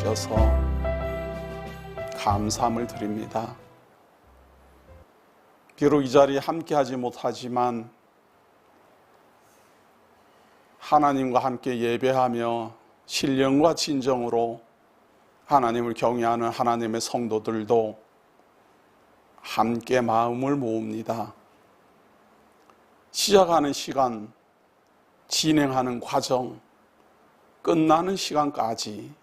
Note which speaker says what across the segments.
Speaker 1: 주셔서 감사함을 드립니다. 비록 이 자리에 함께하지 못하지만 하나님과 함께 예배하며 신령과 진정으로 하나님을 경외하는 하나님의 성도들도 함께 마음을 모읍니다. 시작하는 시간, 진행하는 과정, 끝나는 시간까지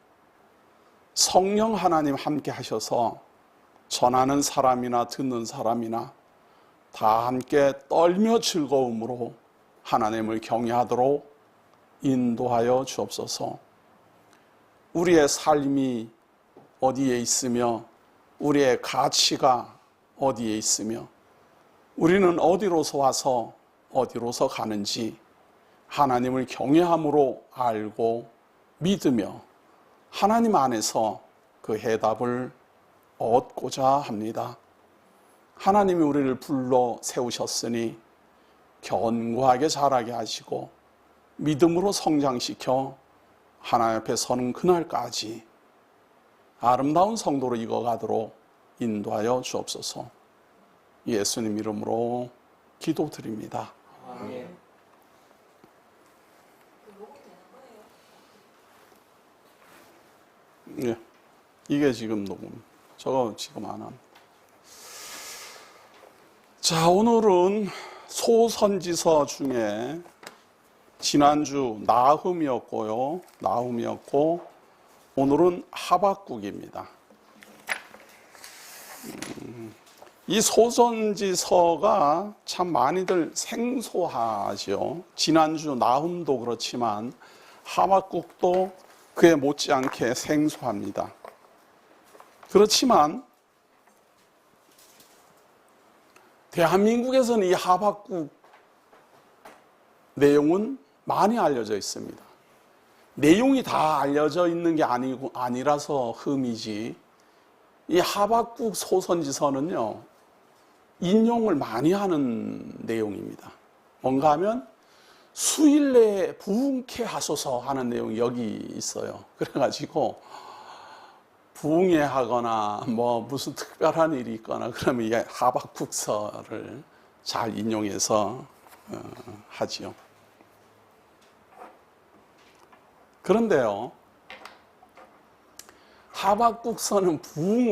Speaker 1: 성령 하나님 함께 하셔서 전하는 사람이나 듣는 사람이나 다 함께 떨며 즐거움으로 하나님을 경외하도록 인도하여 주옵소서. 우리의 삶이 어디에 있으며 우리의 가치가 어디에 있으며 우리는 어디로서 와서 어디로서 가는지 하나님을 경외함으로 알고 믿으며 하나님 안에서 그 해답을 얻고자 합니다. 하나님이 우리를 불러 세우셨으니 견고하게 자라게 하시고 믿음으로 성장시켜 하나님 앞에 서는 그날까지 아름다운 성도로 익어가도록 인도하여 주옵소서. 예수님 이름으로 기도드립니다.
Speaker 2: 아멘.
Speaker 1: 예, 이게 지금 녹음. 저거 지금 안 합니다. 자, 오늘은 소선지서 중에 지난주 나훔이었고 오늘은 하박국입니다. 이 소선지서가 참 많이들 생소하죠. 지난주 나훔도 그렇지만 하박국도 그에 못지않게 생소합니다. 그렇지만 대한민국에서는 이 하박국 내용은 많이 알려져 있습니다. 내용이 다 알려져 있는 게 아니라서 흠이지, 이 하박국 소선지서는요, 인용을 많이 하는 내용입니다. 뭔가 하면 수일 내에 부흥케 하소서 하는 내용이 여기 있어요. 그래가지고 부흥회 하거나 뭐 무슨 특별한 일이 있거나 그러면 이 하박국서를 잘 인용해서 하지요. 그런데요, 하박국서는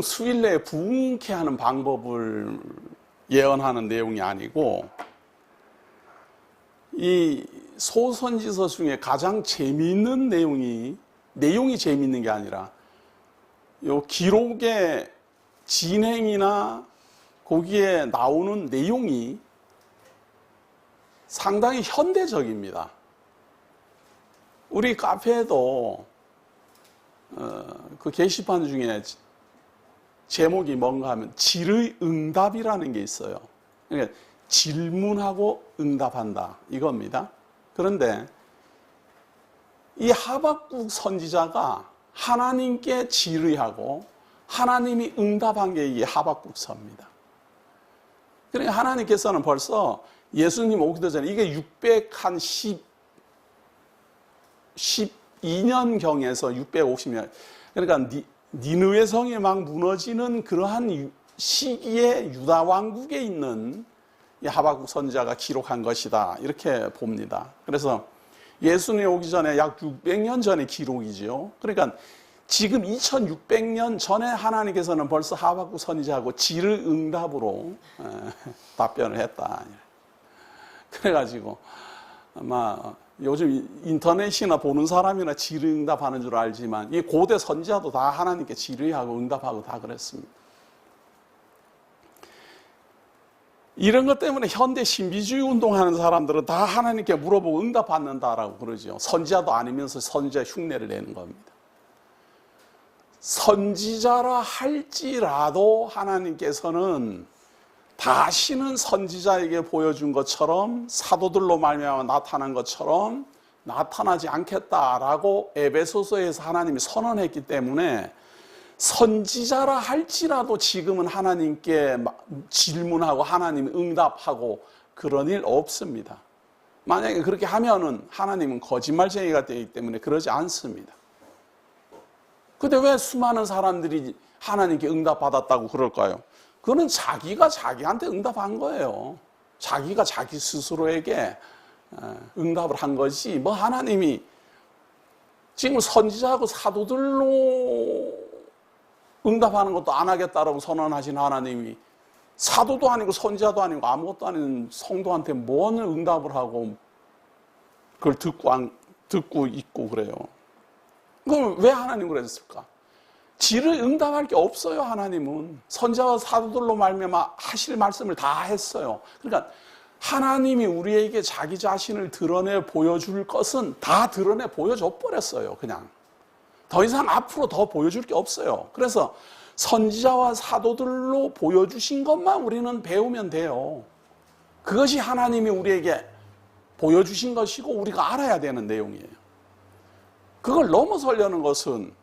Speaker 1: 수일 내에 부흥케 하는 방법을 예언하는 내용이 아니고, 이 소선지서 중에 가장 재미있는 내용이 재미있는 게 아니라 요 기록의 진행이나 거기에 나오는 내용이 상당히 현대적입니다. 우리 카페에도 그 게시판 중에 제목이 뭔가 하면 질의응답이라는 게 있어요. 그러니까 질문하고 응답한다 이겁니다. 그런데 이 하박국 선지자가 하나님께 질의하고 하나님이 응답한 게 이 하박국서입니다. 그러니까 하나님께서는 벌써 예수님 오기도 전에 이게 612년경에서 650년, 그러니까 니느웨 성이 막 무너지는 그러한 시기에 유다 왕국에 있는 이 하박국 선지자가 기록한 것이다 이렇게 봅니다. 그래서 예수님 오기 전에 약 600년 전의 기록이죠. 그러니까 지금 2600년 전에 하나님께서는 벌써 하박국 선지자하고 질의응답으로 답변을 했다. 그래가지고 아마 요즘 인터넷이나 보는 사람이나 질의응답하는 줄 알지만 이 고대 선지자도 다 하나님께 질의하고 응답하고 다 그랬습니다. 이런 것 때문에 현대 신비주의 운동하는 사람들은 다 하나님께 물어보고 응답받는다라고 그러죠. 선지자도 아니면서 선지자 흉내를 내는 겁니다. 선지자라 할지라도 하나님께서는 다시는 선지자에게 보여준 것처럼 사도들로 말미암아 나타난 것처럼 나타나지 않겠다라고 에베소서에서 하나님이 선언했기 때문에 선지자라 할지라도 지금은 하나님께 질문하고 하나님 응답하고 그런 일 없습니다. 만약에 그렇게 하면은 하나님은 거짓말쟁이가 되기 때문에 그러지 않습니다. 근데 왜 수많은 사람들이 하나님께 응답받았다고 그럴까요? 그거는 자기가 자기한테 응답한 거예요. 자기가 자기 스스로에게 응답을 한 거지, 뭐 하나님이 지금 선지자하고 사도들로 응답하는 것도 안 하겠다라고 선언하신 하나님이 사도도 아니고 선지자도 아니고 아무것도 아닌 성도한테 뭔 응답을 하고 그걸 듣고 있고 그래요. 그럼 왜 하나님 그랬을까? 지를 응답할 게 없어요. 하나님은 선지자와 사도들로 말미암아 하실 말씀을 다 했어요. 그러니까 하나님이 우리에게 자기 자신을 드러내 보여줄 것은 다 드러내 보여줘 버렸어요. 그냥 더 이상 앞으로 더 보여줄 게 없어요. 그래서 선지자와 사도들로 보여주신 것만 우리는 배우면 돼요. 그것이 하나님이 우리에게 보여주신 것이고 우리가 알아야 되는 내용이에요. 그걸 넘어서려는 것은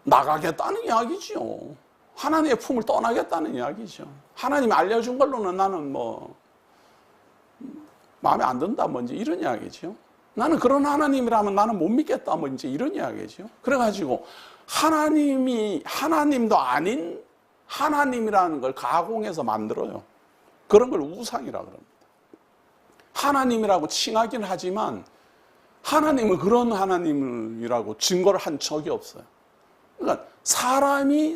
Speaker 1: 나가겠다는 이야기죠. 하나님의 품을 떠나겠다는 이야기죠. 하나님이 알려준 걸로는 나는 뭐 마음에 안 든다 뭐 이제 이런 이야기죠. 나는 그런 하나님이라면 나는 못 믿겠다 뭐 이제 이런 이야기죠. 그래가지고 하나님도 아닌 하나님이라는 걸 가공해서 만들어요. 그런 걸 우상이라 그럽니다. 하나님이라고 칭하긴 하지만 하나님은 그런 하나님이라고 증거를 한 적이 없어요. 그러니까 사람이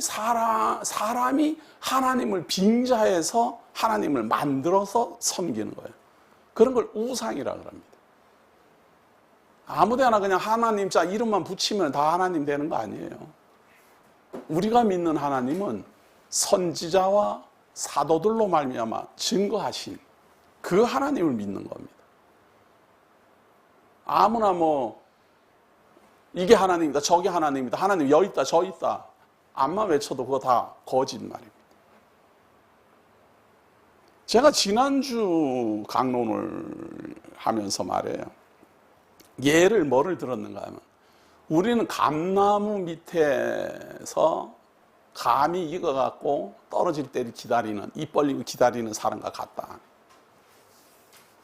Speaker 1: 하나님을 빙자해서 하나님을 만들어서 섬기는 거예요. 그런 걸 우상이라 그럽니다. 아무데나 그냥 하나님 자 이름만 붙이면 다 하나님 되는 거 아니에요. 우리가 믿는 하나님은 선지자와 사도들로 말미암아 증거하신 그 하나님을 믿는 겁니다. 아무나 뭐 이게 하나님이다 저게 하나님이다 하나님 여기 있다 저 있다 암만 외쳐도 그거 다 거짓말입니다. 제가 지난주 강론을 하면서 말해요. 예를 뭐를 들었는가 하면 우리는 감나무 밑에서 감이 익어갖고 떨어질 때를 기다리는 입 벌리고 기다리는 사람과 같다.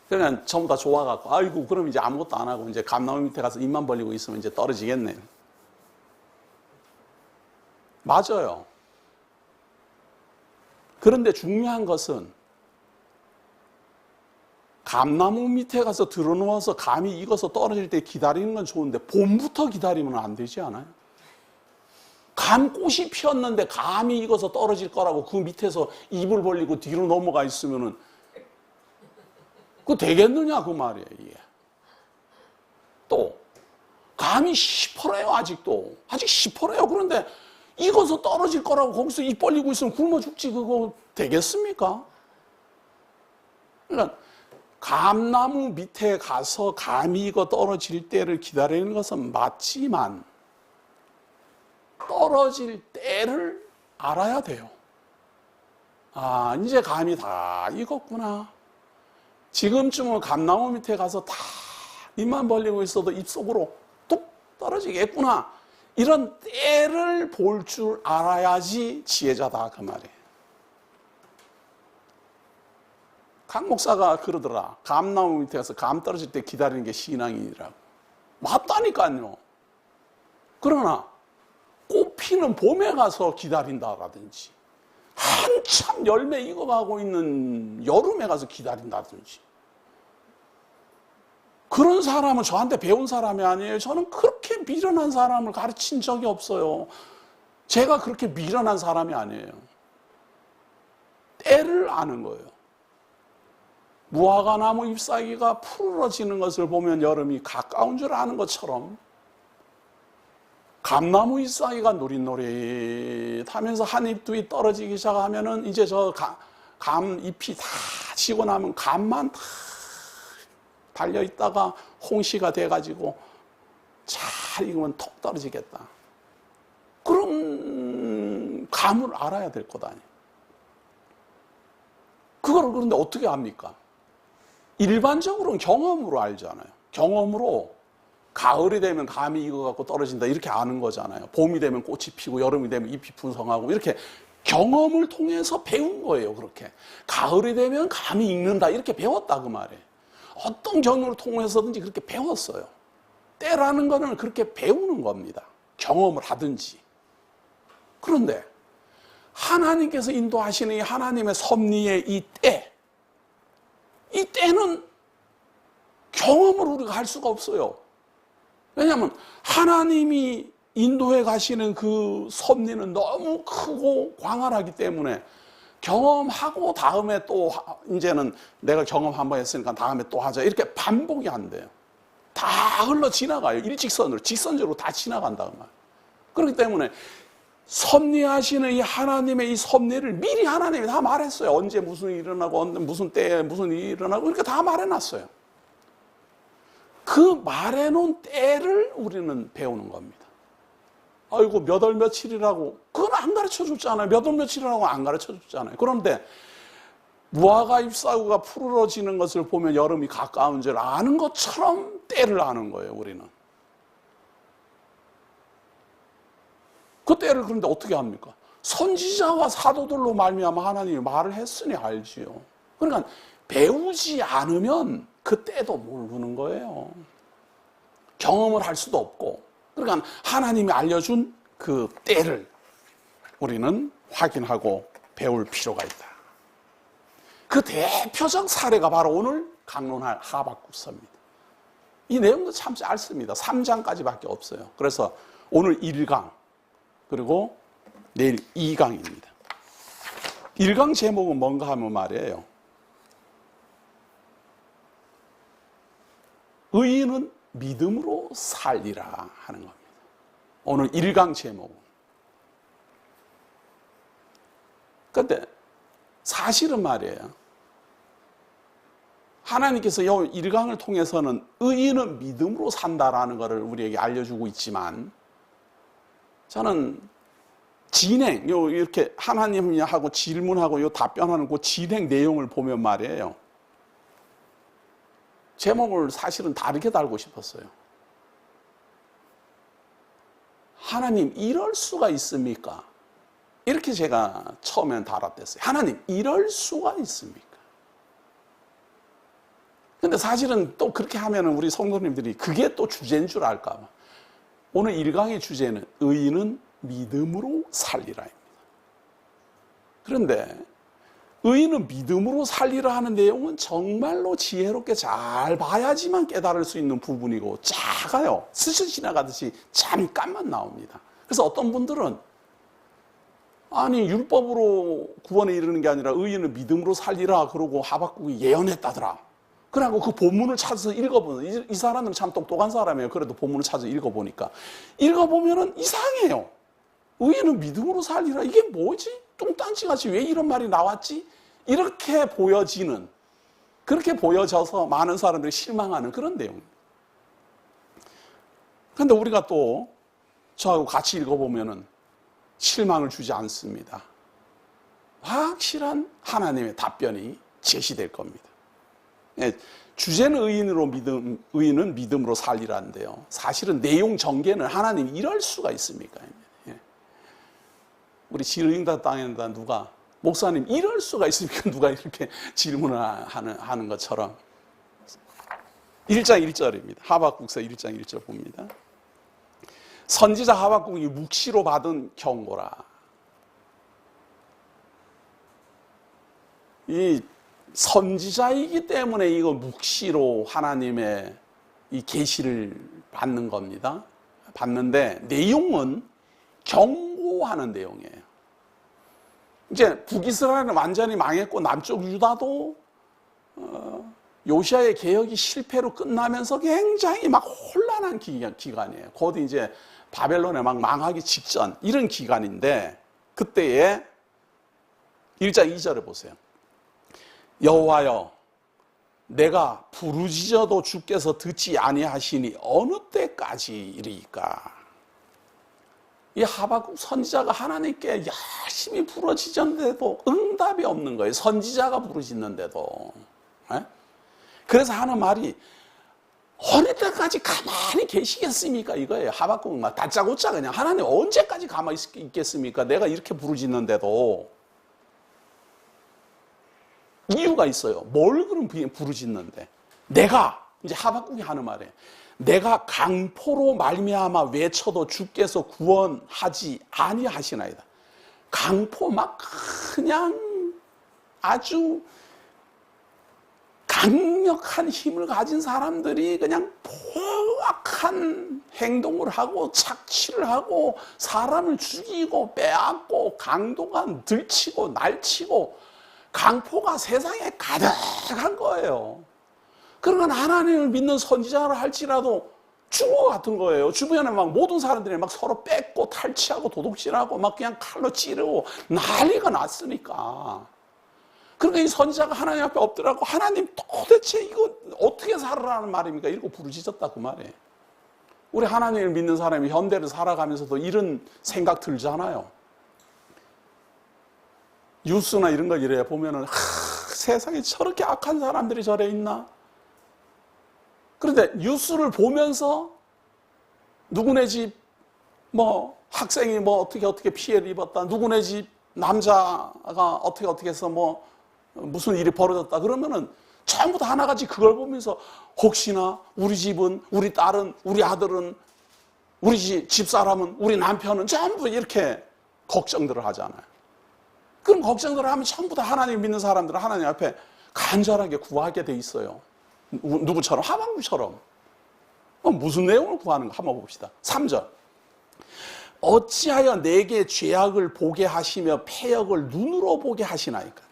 Speaker 1: 그냥 전부 다 좋아갖고 아이고 그럼 이제 아무것도 안 하고 이제 감나무 밑에 가서 입만 벌리고 있으면 이제 떨어지겠네. 맞아요. 그런데 중요한 것은 감나무 밑에 가서 들어누워서 감이 익어서 떨어질 때 기다리는 건 좋은데 봄부터 기다리면 안 되지 않아요? 감꽃이 피었는데 감이 익어서 떨어질 거라고 그 밑에서 입을 벌리고 뒤로 넘어가 있으면은 그거 되겠느냐 그 말이에요. 이게. 또 감이 시퍼래요. 아직도 아직 시퍼래요. 그런데 익어서 떨어질 거라고 거기서 입 벌리고 있으면 굶어 죽지 그거 되겠습니까? 그러니까 감나무 밑에 가서 감이 익어 떨어질 때를 기다리는 것은 맞지만 떨어질 때를 알아야 돼요. 아, 이제 감이 다 익었구나. 지금쯤은 감나무 밑에 가서 다 입만 벌리고 있어도 입속으로 뚝 떨어지겠구나. 이런 때를 볼 줄 알아야지 지혜자다 그 말이에요. 강 목사가 그러더라. 감나무 밑에 가서 감 떨어질 때 기다리는 게 신앙이라고. 맞다니까요. 그러나 꽃 피는 봄에 가서 기다린다라든지 한참 열매 익어가고 있는 여름에 가서 기다린다든지 그런 사람은 저한테 배운 사람이 아니에요. 저는 그렇게 미련한 사람을 가르친 적이 없어요. 제가 그렇게 미련한 사람이 아니에요. 때를 아는 거예요. 무화과나무 잎사귀가 푸르러지는 것을 보면 여름이 가까운 줄 아는 것처럼 감나무 잎사귀가 노릿노릿하면서 한 잎, 두 잎 떨어지기 시작하면은 이제 저 감 잎이 다 지고 나면 감만 다 달려있다가 홍시가 돼가지고 잘 익으면 톡 떨어지겠다. 그런 감을 알아야 될 것 아니에요. 그거를 그런데 어떻게 압니까? 일반적으로는 경험으로 알잖아요. 경험으로 가을이 되면 감이 익어갖고 떨어진다 이렇게 아는 거잖아요. 봄이 되면 꽃이 피고 여름이 되면 잎이 풍성하고 이렇게 경험을 통해서 배운 거예요. 그렇게 가을이 되면 감이 익는다 이렇게 배웠다 그 말이에요. 어떤 경험을 통해서든지 그렇게 배웠어요. 때라는 거는 그렇게 배우는 겁니다. 경험을 하든지. 그런데 하나님께서 인도하시는 이 하나님의 섭리의 이 때는 경험을 우리가 할 수가 없어요. 왜냐하면 하나님이 인도해 가시는 그 섭리는 너무 크고 광활하기 때문에 경험하고 다음에 또 이제는 내가 경험 한번 했으니까 다음에 또 하자 이렇게 반복이 안 돼요. 다 흘러 지나가요. 일직선으로 직선적으로 다 지나간다고 말이에요. 그렇기 때문에 섭리하시는 이 하나님의 이 섭리를 미리 하나님이 다 말했어요. 언제 무슨 일이 일어나고 언제 무슨 때에 무슨 일이 일어나고 이렇게 다 말해놨어요. 그 말해놓은 때를 우리는 배우는 겁니다. 아이고 몇 월 며칠이라고 그건 안 가르쳐줬잖아요. 몇 월 며칠이라고 안 가르쳐줬잖아요. 그런데 무화과 잎사구가 푸르러지는 것을 보면 여름이 가까운 줄 아는 것처럼 때를 아는 거예요. 우리는. 그 때를 그런데 어떻게 합니까? 선지자와 사도들로 말미암아 하나님이 말을 했으니 알지요. 그러니까 배우지 않으면 그 때도 모르는 거예요. 경험을 할 수도 없고. 그러니까 하나님이 알려준 그 때를 우리는 확인하고 배울 필요가 있다. 그 대표적 사례가 바로 오늘 강론할 하박국서입니다. 이 내용도 참 짧습니다. 3장까지밖에 없어요. 그래서 오늘 1강 그리고 내일 2강입니다. 1강 제목은 뭔가 하면 말이에요. 의인은 믿음으로 살리라 하는 겁니다. 오늘 1강 제목은. 그런데 사실은 말이에요. 하나님께서 이 1강을 통해서는 의인은 믿음으로 산다라는 것을 우리에게 알려주고 있지만 저는 진행, 이렇게 하나님하고 질문하고 답변하는 그 진행 내용을 보면 말이에요. 제목을 사실은 다르게 달고 싶었어요. 하나님, 이럴 수가 있습니까? 이렇게 제가 처음엔 달았댔어요. 하나님, 이럴 수가 있습니까? 근데 사실은 또 그렇게 하면 우리 성도님들이 그게 또 주제인 줄 알까 봐. 오늘 1강의 주제는 의인은 믿음으로 살리라입니다. 그런데 의인은 믿음으로 살리라 하는 내용은 정말로 지혜롭게 잘 봐야지만 깨달을 수 있는 부분이고 작아요. 스쳐 지나가듯이 잠깐만 나옵니다. 그래서 어떤 분들은 아니 율법으로 구원에 이르는 게 아니라 의인은 믿음으로 살리라 그러고 하박국이 예언했다더라. 그래갖고 그 본문을 찾아서 읽어보는 이 사람은 참 똑똑한 사람이에요. 그래도 본문을 찾아서 읽어보니까 읽어보면은 이상해요. 의인은 믿음으로 살리라. 이게 뭐지? 뚱딴지같이 왜 이런 말이 나왔지? 이렇게 보여지는, 그렇게 보여져서 많은 사람들이 실망하는 그런 내용입니다. 그런데 우리가 또 저하고 같이 읽어보면은 실망을 주지 않습니다. 확실한 하나님의 답변이 제시될 겁니다. 주제는 의인은 믿음으로 살리라는데요. 사실은 내용 전개는 하나님이 이럴 수가 있습니까? 우리 지르잉다 땅에다 누가 목사님 이럴 수가 있습니까? 누가 이렇게 질문을 하는 것처럼 1장 1절입니다. 하박국서 1장 1절 봅니다. 선지자 하박국이 묵시로 받은 경고라. 이 선지자이기 때문에 이거 묵시로 하나님의 이 계시를 받는 겁니다. 받는데 내용은 경고하는 내용이에요. 이제 북이스라엘은 완전히 망했고 남쪽 유다도 요시아의 개혁이 실패로 끝나면서 굉장히 막 혼란한 기간이에요. 곧 이제 바벨론에 막 망하기 직전 이런 기간인데 그때에 1장 2절을 보세요. 여호와여 내가 부르짖어도 주께서 듣지 아니하시니 어느 때까지이리까. 이 하박국 선지자가 하나님께 열심히 부르짖었는데도 응답이 없는 거예요. 선지자가 부르짖는데도. 그래서 하는 말이 어느 때까지 가만히 계시겠습니까? 이거예요. 하박국은 막 다짜고짜 그냥 하나님 언제까지 가만히 있겠습니까? 내가 이렇게 부르짖는데도. 이유가 있어요. 뭘 그럼 부르짖는데? 내가 이제 하박국이 하는 말이에요. 내가 강포로 말미암아 외쳐도 주께서 구원하지 아니하시나이다. 강포 막 그냥 아주 강력한 힘을 가진 사람들이 그냥 포악한 행동을 하고 착취를 하고 사람을 죽이고 빼앗고 강도가 들치고 날치고 강포가 세상에 가득한 거예요. 그러면 하나님을 믿는 선지자를 할지라도 죽어 같은 거예요. 주변에 막 모든 사람들이 막 서로 뺏고 탈취하고 도둑질하고 막 그냥 칼로 찌르고 난리가 났으니까. 그러니까 이 선지자가 하나님 앞에 엎드려고 하나님 도대체 이거 어떻게 살으라는 말입니까? 이러고 부르짖었다 그 말이에요. 우리 하나님을 믿는 사람이 현대를 살아가면서도 이런 생각 들잖아요. 뉴스나 이런 걸 이래 보면은 세상에 저렇게 악한 사람들이 저래 있나? 그런데 뉴스를 보면서 누구네 집 뭐 학생이 뭐 어떻게 피해를 입었다. 누구네 집 남자가 어떻게 해서 뭐 무슨 일이 벌어졌다. 그러면은 전부 다 하나같이 그걸 보면서 혹시나 우리 집은, 우리 딸은, 우리 아들은, 우리 집사람은, 우리 남편은 전부 이렇게 걱정들을 하잖아요. 그런 걱정들을 하면 전부 다 하나님 믿는 사람들은 하나님 앞에 간절하게 구하게 돼 있어요. 누구처럼? 하박국처럼. 무슨 내용을 구하는가 한번 봅시다. 3절. 어찌하여 내게 죄악을 보게 하시며 패역을 눈으로 보게 하시나이까.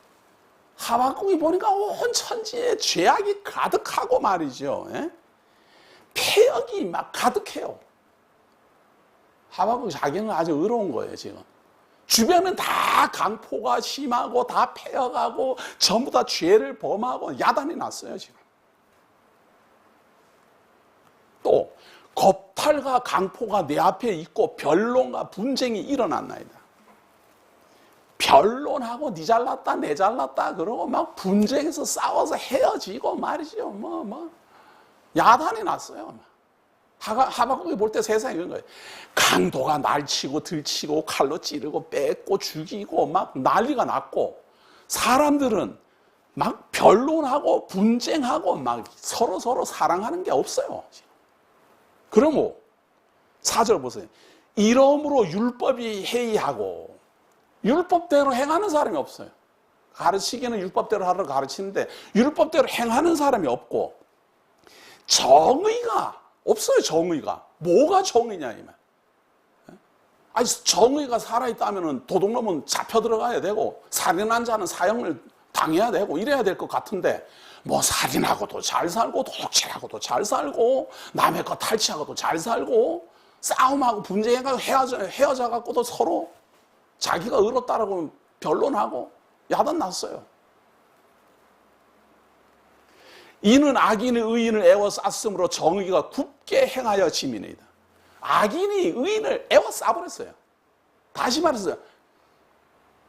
Speaker 1: 하박국이 보니까 온 천지에 죄악이 가득하고 말이죠. 예? 패역이 막 가득해요. 하박국이 자기는 아주 의로운 거예요, 지금. 주변은 다 강포가 심하고 다 패역하고 전부 다 죄를 범하고 야단이 났어요, 지금. 또 겁탈과 강포가 내 앞에 있고 변론과 분쟁이 일어났나이다. 변론하고 니 잘났다 내 잘났다 그러고 막 분쟁해서 싸워서 헤어지고 말이죠. 뭐 야단이 났어요. 하박국이 볼 때 세상이 이런 거예요. 강도가 날치고 들치고 칼로 찌르고 뺏고 죽이고 막 난리가 났고 사람들은 막 변론하고 분쟁하고 막 서로 사랑하는 게 없어요. 그러므로 4절 보세요. 이러므로 율법이 해이하고 율법대로 행하는 사람이 없어요. 가르치기는 율법대로 하라고 가르치는데 율법대로 행하는 사람이 없고 정의가 없어요. 정의가. 뭐가 정의냐 이 말. 아니 정의가 살아있다면 도둑놈은 잡혀 들어가야 되고 살인한 자는 사형을 당해야 되고 이래야 될 것 같은데 뭐 살인하고도 잘 살고 도둑질하고도 잘 살고 남의 거 탈취하고도 잘 살고 싸움하고 분쟁하고 헤어져 갖고도 서로 자기가 의롭다라고 변론하고 야단 났어요. 이는 악인의 의인을 애워쌌으므로 정의가 굽게 행하여 짐이니이다. 악인이 의인을 애워싸버렸어요. 다시 말해서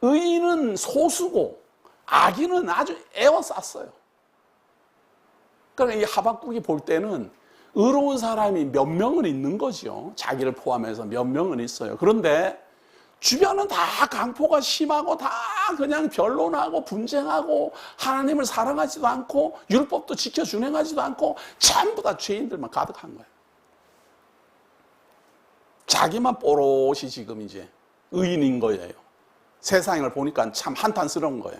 Speaker 1: 의인은 소수고 악인은 아주 애워쌌어요. 그러니까 이 하박국이 볼 때는 의로운 사람이 몇 명은 있는 거죠. 자기를 포함해서 몇 명은 있어요. 그런데 주변은 다 강포가 심하고 다 그냥 변론하고 분쟁하고 하나님을 사랑하지도 않고 율법도 지켜 준행하지도 않고 전부 다 죄인들만 가득한 거예요. 자기만 뽀롯이 지금 이제 의인인 거예요. 세상을 보니까 참 한탄스러운 거예요.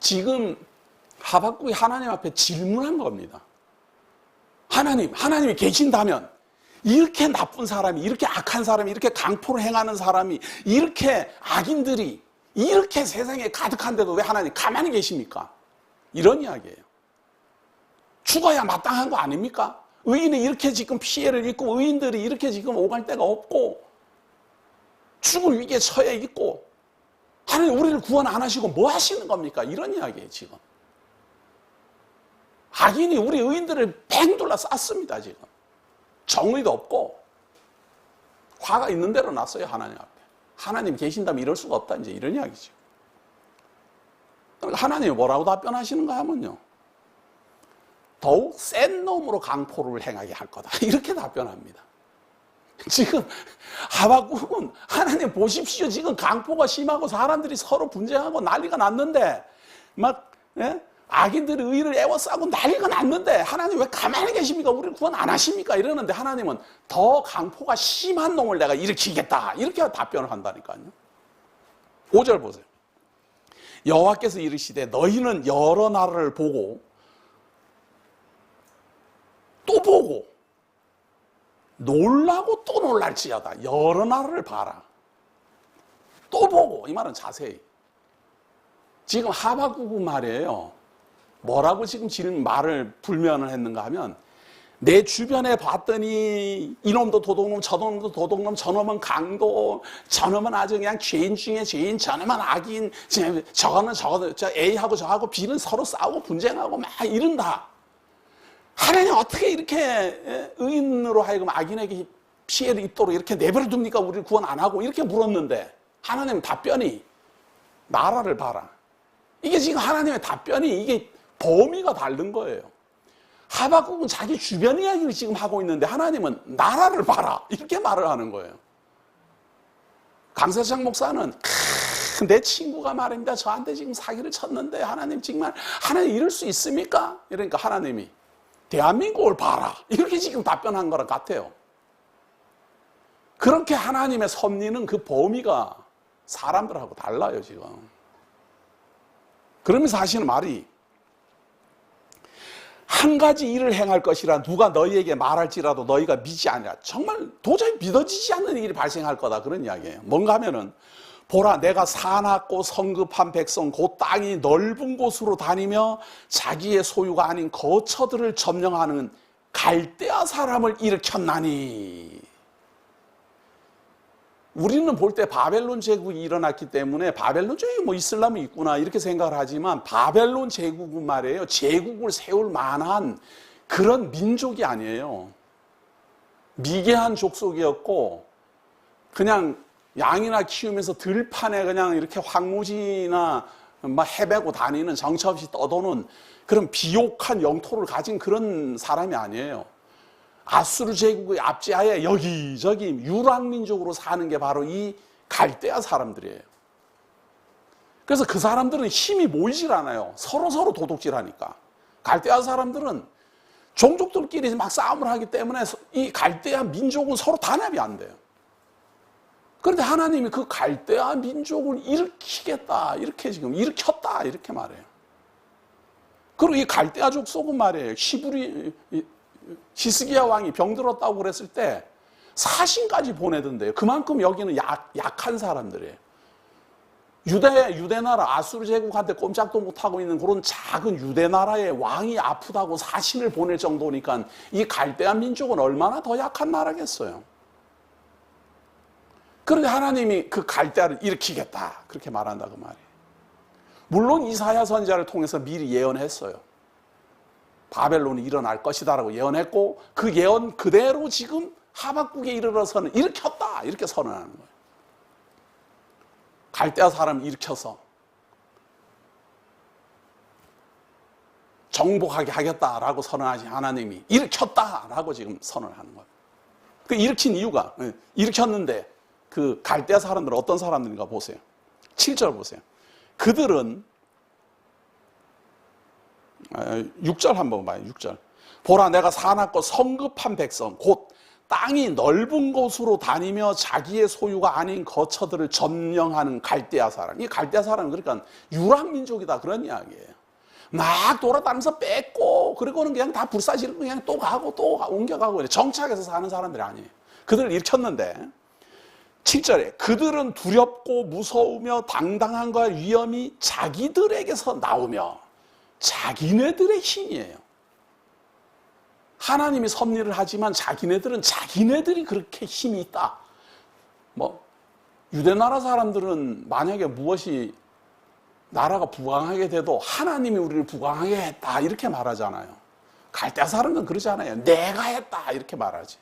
Speaker 1: 지금 하박국이 하나님 앞에 질문한 겁니다. 하나님이 계신다면 이렇게 나쁜 사람이, 이렇게 악한 사람이, 이렇게 강포를 행하는 사람이, 이렇게 악인들이 이렇게 세상에 가득한데도 왜 하나님 가만히 계십니까? 이런 이야기예요. 죽어야 마땅한 거 아닙니까? 의인이 이렇게 지금 피해를 입고 의인들이 이렇게 지금 오갈 데가 없고 죽을 위기에 처해 있고 하나님 우리를 구원 안 하시고 뭐 하시는 겁니까? 이런 이야기예요, 지금. 악인이 우리 의인들을 팽 둘러 쌌습니다, 지금. 정의도 없고 화가 있는 대로 났어요, 하나님 앞에. 하나님 계신다면 이럴 수가 없다, 이제 이런 이야기죠. 그러니까 하나님이 뭐라고 답변하시는가 하면요. 더욱 센 놈으로 강포를 행하게 할 거다. 이렇게 답변합니다. 지금 하박국은 하나님 보십시오. 지금 강포가 심하고 사람들이 서로 분쟁하고 난리가 났는데 막 악인들이 의를 애워싸고 난리가 났는데 하나님 왜 가만히 계십니까? 우리를 구원 안 하십니까? 이러는데 하나님은 더 강포가 심한 놈을 내가 일으키겠다. 이렇게 답변을 한다니까요. 5절 보세요. 여호와께서 이르시되 너희는 여러 나라를 보고 또 보고 놀라고 또 놀랄지어다. 여러 나라를 봐라. 또 보고. 이 말은 자세히. 지금 하박국은 말이에요. 뭐라고 지금 말을 불면을 했는가 하면 내 주변에 봤더니 이놈도 도둑놈, 저놈도 도둑놈, 저놈은 강도, 저놈은 아주 그냥 죄인 중에 죄인, 저놈은 악인, 저거는 저 A하고 저하고 B는 서로 싸우고 분쟁하고 막 이른다. 하나님 어떻게 이렇게 의인으로 하여금 악인에게 피해를 입도록 이렇게 내버려 둡니까? 우리를 구원 안 하고 이렇게 물었는데 하나님 답변이 나라를 봐라. 이게 지금 하나님의 답변이 이게 범위가 다른 거예요. 하박국은 자기 주변 이야기를 지금 하고 있는데 하나님은 나라를 봐라 이렇게 말을 하는 거예요. 강세창 목사는 내 친구가 말입니다. 저한테 지금 사기를 쳤는데 하나님 정말 하나님 이럴 수 있습니까? 이러니까 하나님이 대한민국을 봐라 이렇게 지금 답변한 거랑 같아요. 그렇게 하나님의 섭리는 그 범위가 사람들하고 달라요 지금. 그러면서 하시는 말이 한 가지 일을 행할 것이라 누가 너희에게 말할지라도 너희가 믿지 아니라 정말 도저히 믿어지지 않는 일이 발생할 거다 그런 이야기예요. 뭔가 하면은 보라 내가 사납고 성급한 백성 곧 땅이 넓은 곳으로 다니며 자기의 소유가 아닌 거처들을 점령하는 갈대아 사람을 일으켰나니. 우리는 볼 때 바벨론 제국이 일어났기 때문에 바벨론 제국이 뭐 이슬람이 있구나 이렇게 생각을 하지만 바벨론 제국은 말이에요. 제국을 세울 만한 그런 민족이 아니에요. 미개한 족속이었고 그냥 양이나 키우면서 들판에 그냥 이렇게 황무지나 막 헤매고 다니는 정처 없이 떠도는 그런 비옥한 영토를 가진 그런 사람이 아니에요. 아수르 제국의 압제하에 여기저기 유랑민족으로 사는 게 바로 이 갈대아 사람들이에요. 그래서 그 사람들은 힘이 모이질 않아요. 서로 도둑질하니까. 갈대아 사람들은 종족들끼리 막 싸움을 하기 때문에 이 갈대아 민족은 서로 단합이 안 돼요. 그런데 하나님이 그 갈대아 민족을 일으키겠다 이렇게 지금 일으켰다 이렇게 말해요. 그리고 이 갈대아 족속은 말이에요. 히스기야 왕이 병들었다고 그랬을 때 사신까지 보내던데요. 그만큼 여기는 약한 사람들이에요. 유대나라 아수르 제국한테 꼼짝도 못하고 있는 그런 작은 유대나라의 왕이 아프다고 사신을 보낼 정도니까 이 갈대아 민족은 얼마나 더 약한 나라겠어요. 그런데 하나님이 그 갈대아를 일으키겠다 그렇게 말한다 그 말이에요. 물론 이사야 선지자를 통해서 미리 예언했어요. 바벨론이 일어날 것이다라고 예언했고 그 예언 그대로 지금 하박국에 이르러서는 일으켰다 이렇게 선언하는 거예요. 갈대아 사람을 일으켜서 정복하게 하겠다라고 선언하신 하나님이 일으켰다라고 지금 선언하는 거예요. 그 일으킨 이유가 일으켰는데 그 갈대아 사람들은 어떤 사람들인가 보세요. 7절 보세요. 그들은 6절 한번 봐요. 6절. 보라 내가 사납고 성급한 백성 곧 땅이 넓은 곳으로 다니며 자기의 소유가 아닌 거처들을 점령하는 갈대아 사람. 이 갈대아 사람은 그러니까 유랑민족이다 그런 이야기예요. 막 돌아다니면서 뺏고 그리고는 그냥 다 불사지르고 그냥 또 가고 또 옮겨가고 이래. 정착해서 사는 사람들이 아니에요. 그들을 일으켰는데 7절에 그들은 두렵고 무서우며 당당한 것과 위엄이 자기들에게서 나오며 자기네들의 힘이에요. 하나님이 섭리를 하지만 자기네들은 자기네들이 그렇게 힘이 있다. 유대나라 사람들은 만약에 무엇이 나라가 부강하게 돼도 하나님이 우리를 부강하게 했다 이렇게 말하잖아요. 갈대아 사람은 그러지 않아요. 내가 했다 이렇게 말하지.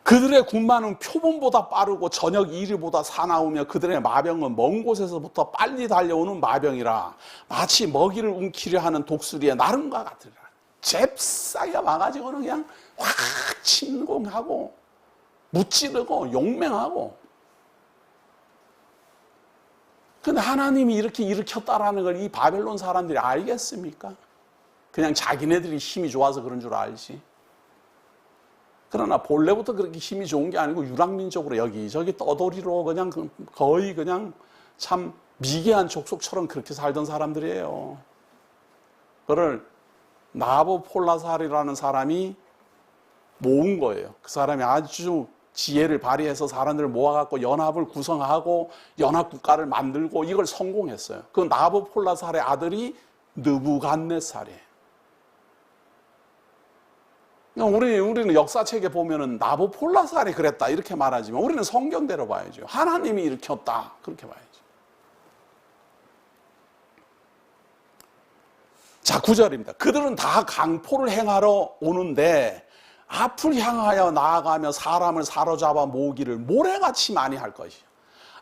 Speaker 1: 그들의 군마는 표범보다 빠르고 저녁 이리보다 사나우며 그들의 마병은 먼 곳에서부터 빨리 달려오는 마병이라 마치 먹이를 움키려 하는 독수리의 나름과 같으리라. 잽싸게 와가지고는 그냥 확 침공하고 무찌르고 용맹하고 근데 하나님이 이렇게 일으켰다라는 걸 이 바벨론 사람들이 알겠습니까? 그냥 자기네들이 힘이 좋아서 그런 줄 알지. 그러나 본래부터 그렇게 힘이 좋은 게 아니고 유랑민족으로 여기저기 떠돌이로 그냥 거의 그냥 참 미개한 족속처럼 그렇게 살던 사람들이에요. 그걸 나보폴라살이라는 사람이 모은 거예요. 그 사람이 아주 지혜를 발휘해서 사람들을 모아갖고 연합을 구성하고 연합국가를 만들고 이걸 성공했어요. 그 나보폴라살의 아들이 느부갓네살이에요. 우리는 역사책에 보면은 나보폴라살이 그랬다 이렇게 말하지만 우리는 성경대로 봐야죠. 하나님이 일으켰다 그렇게 봐야죠. 자, 9절입니다. 그들은 다 강포를 행하러 오는데 앞을 향하여 나아가며 사람을 사로잡아 모으기를 모래같이 많이 할 것이요.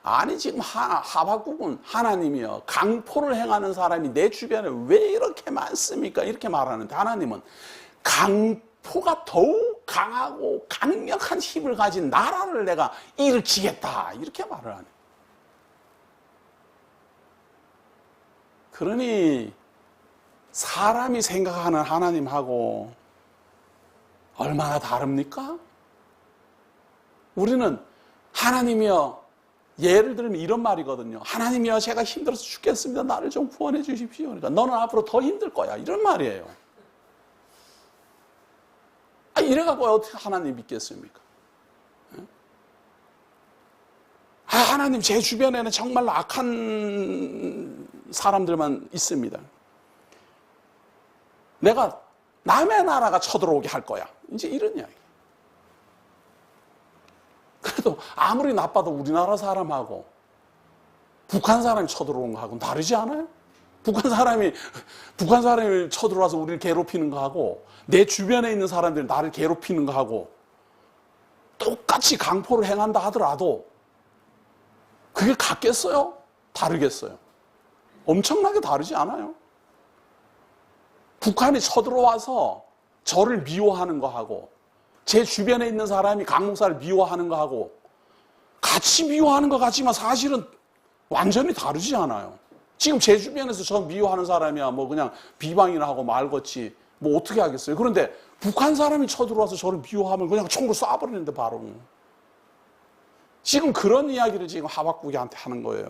Speaker 1: 아니 지금 하박국은 하나님이여 강포를 행하는 사람이 내 주변에 왜 이렇게 많습니까? 이렇게 말하는데 하나님은 강포가 더욱 강하고 강력한 힘을 가진 나라를 내가 일으키겠다 이렇게 말을 하네. 그러니 사람이 생각하는 하나님하고 얼마나 다릅니까? 우리는 하나님이여, 예를 들면 이런 말이거든요. 하나님이여, 제가 힘들어서 죽겠습니다. 나를 좀 구원해 주십시오. 그러니까 너는 앞으로 더 힘들 거야. 이런 말이에요. 이래갖고 어떻게 하나님 믿겠습니까? 하나님, 제 주변에는 정말로 악한 사람들만 있습니다. 내가 남의 나라가 쳐들어오게 할 거야. 이제 이런 이야기. 그래도 아무리 나빠도 우리나라 사람하고 북한 사람이 쳐들어온 거하고는 다르지 않아요? 북한 사람이 쳐들어와서 우리를 괴롭히는 거하고 내 주변에 있는 사람들이 나를 괴롭히는 거하고 똑같이 강포를 행한다 하더라도 그게 같겠어요? 다르겠어요? 엄청나게 다르지 않아요? 북한이 쳐들어와서 저를 미워하는 거하고 제 주변에 있는 사람이 강 목사를 미워하는 거하고 같이 미워하는 것 같지만 사실은 완전히 다르지 않아요. 지금 제 주변에서 저 미워하는 사람이야 뭐 그냥 비방이나 하고 말겠지 뭐 어떻게 하겠어요. 그런데 북한 사람이 쳐들어와서 저를 미워하면 그냥 총으로 쏴버리는데 바로. 지금 그런 이야기를 지금 하박국이한테 하는 거예요.